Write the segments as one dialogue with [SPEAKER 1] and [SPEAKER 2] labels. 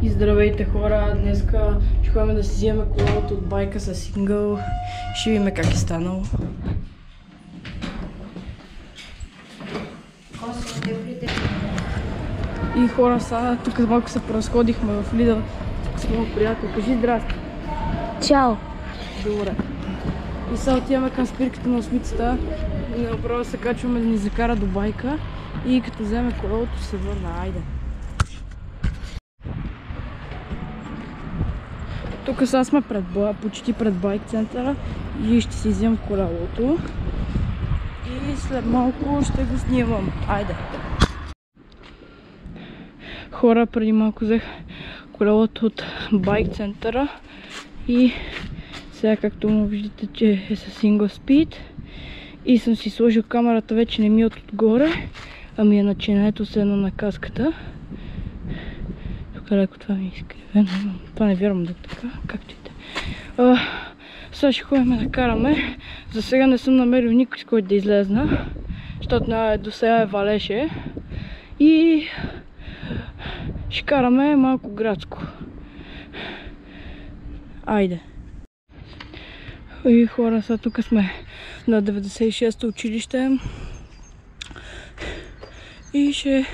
[SPEAKER 1] И здравейте хора, днеска ще ходим да си вземем колелото от байка с сингъл. Ще видим как е станало. И хора, сега тук малко се поразходихме в Lidl с моят приятел. Кажи здрасти.
[SPEAKER 2] Чао.
[SPEAKER 1] Добре. И сега отиваме към спирката на осмицата. И направо се качваме да ни закара до байка. И като вземе колелото се върна. Айде. Тук сега сме почти пред байк центъра и ще си взем колелото. И след малко ще го снимам. Айде! Хора, преди малко взех колелото от байк центъра и сега, както му виждате, че е с single speed и съм си сложил камерата, вече не ми е отгоре, ами е начинението с едно на каската. Тук леко това ми е изкривено, това не вярвам да е така, както и да. Сега ще ходим да караме. За сега не съм намерил никой, с който да излезна, защото до сега валеше. И ще караме малко градско. Айде! И хора, сега тук сме на 96-то училище. И ще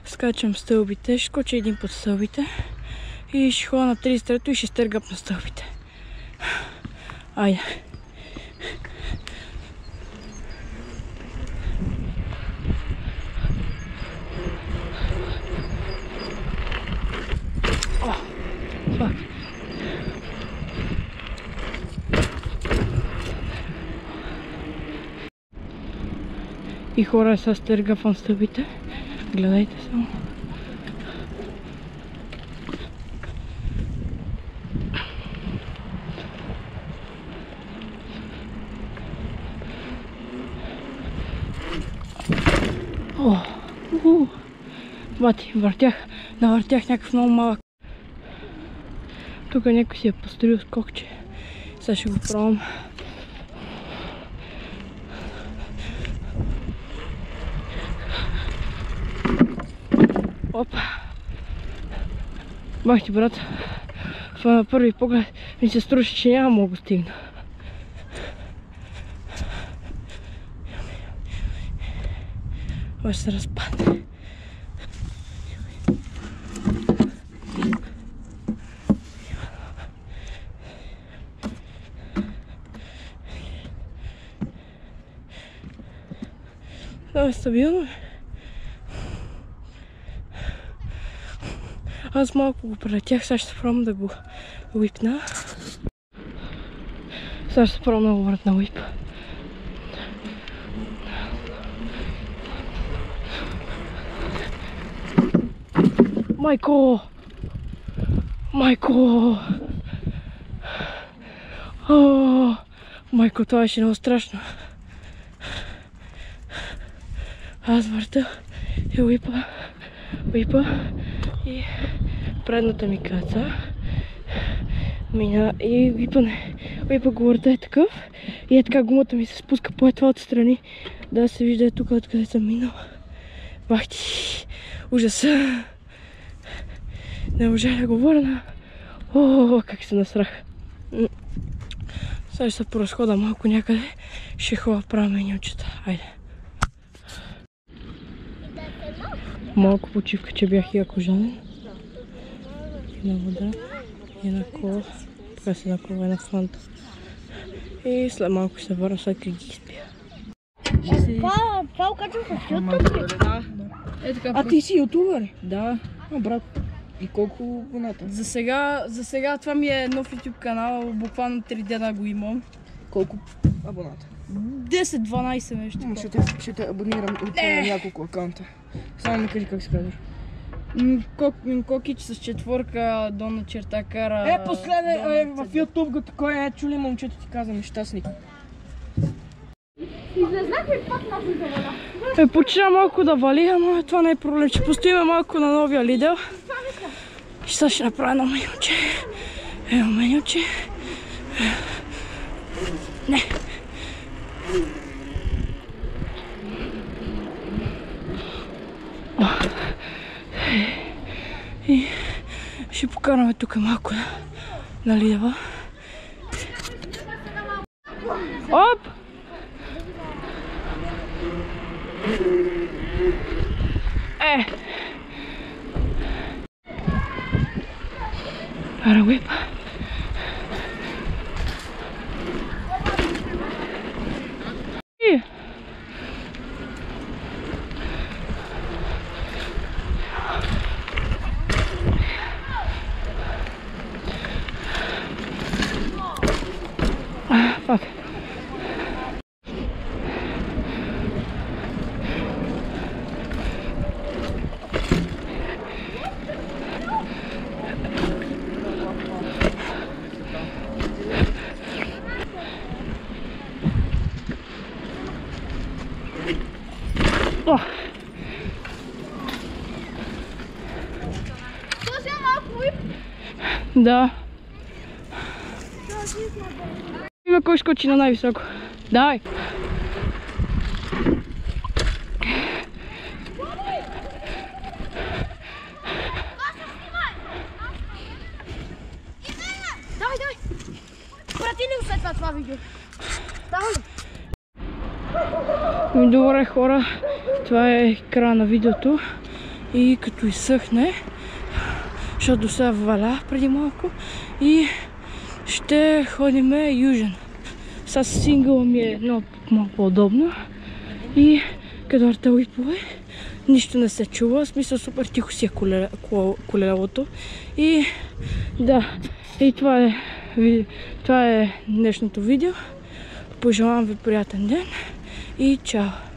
[SPEAKER 1] скачам стълбите, ще скоча един път стълбите. И ще ходя на 33-то и ще стъргам на стълбите. Айде! О! Фак! И хора, сега стъргам стълбите. Гледайте само. Бати, навъртях някакъв много малък. Тук някой си е построил скокче. Сега ще го пробвам. Опа! Бах ти, брат. Това на първи поглед ми се струваше, че няма мога да стигна. Може се разпадне. Това е стабилно. Аз малко го прелетях, сега ще се пробвам да го уипна. Сега ще се пробвам да го върна уип. Майко! Майко! О, майко, това беше много страшно. Аз върта и уипа и предната ми каца мина и уипа го върта е такъв и е така гумата ми се спуска по това отстрани. Да се вижда е тук, откъде съм минал. Бах ти! Ужаса! Не може да го върна. О, как се насрах. Сега ще се поразхода малко някъде. Ще ходя правя менючета. Айде. Малко почивка, че бях яко жаден. Една вода, една кола. Така си една кола, една фанта. И след малко ще се върна, след като ги изпия.
[SPEAKER 2] Това окачвам в YouTube?
[SPEAKER 1] А ти си ютубър? Да.
[SPEAKER 3] Брат, и колко абоната?
[SPEAKER 1] За сега това ми е нов YouTube канал, буквално 3 дена го имам.
[SPEAKER 3] Колко абоната?
[SPEAKER 1] 10-12 нещо.
[SPEAKER 3] Ще те абонирам от няколко акаунта. Само ми кажи как се казваш.
[SPEAKER 1] Кокич с четворка до на черта кара.
[SPEAKER 3] Последен в YouTube го такова чули момчето ти каза нещастник.
[SPEAKER 2] Излезнах ли пак нашата вода?
[SPEAKER 1] Почина малко да вали, ама това не е проблем. Ще постоиме малко на новия Lidl. И сега ще направя едно менюче. Едно менюче. Не. И Ще покараме тук малко на Лидева. Оп! Para whip. Fuck. Oh. Да. Има кой скочи на най-високо. Давай!
[SPEAKER 2] Давай! Прати ли след това видео? Давай!
[SPEAKER 1] Добре хора, това е края на видеото и като изсъхне, защото сега валя преди малко и ще ходиме южен. С сингъла ми е много малко по-удобно и като върта уипове, нищо не се чува, в смисъл супер тихо си е колелото и да, и това е днешното видео. Пожелавам ви приятен ден и чао!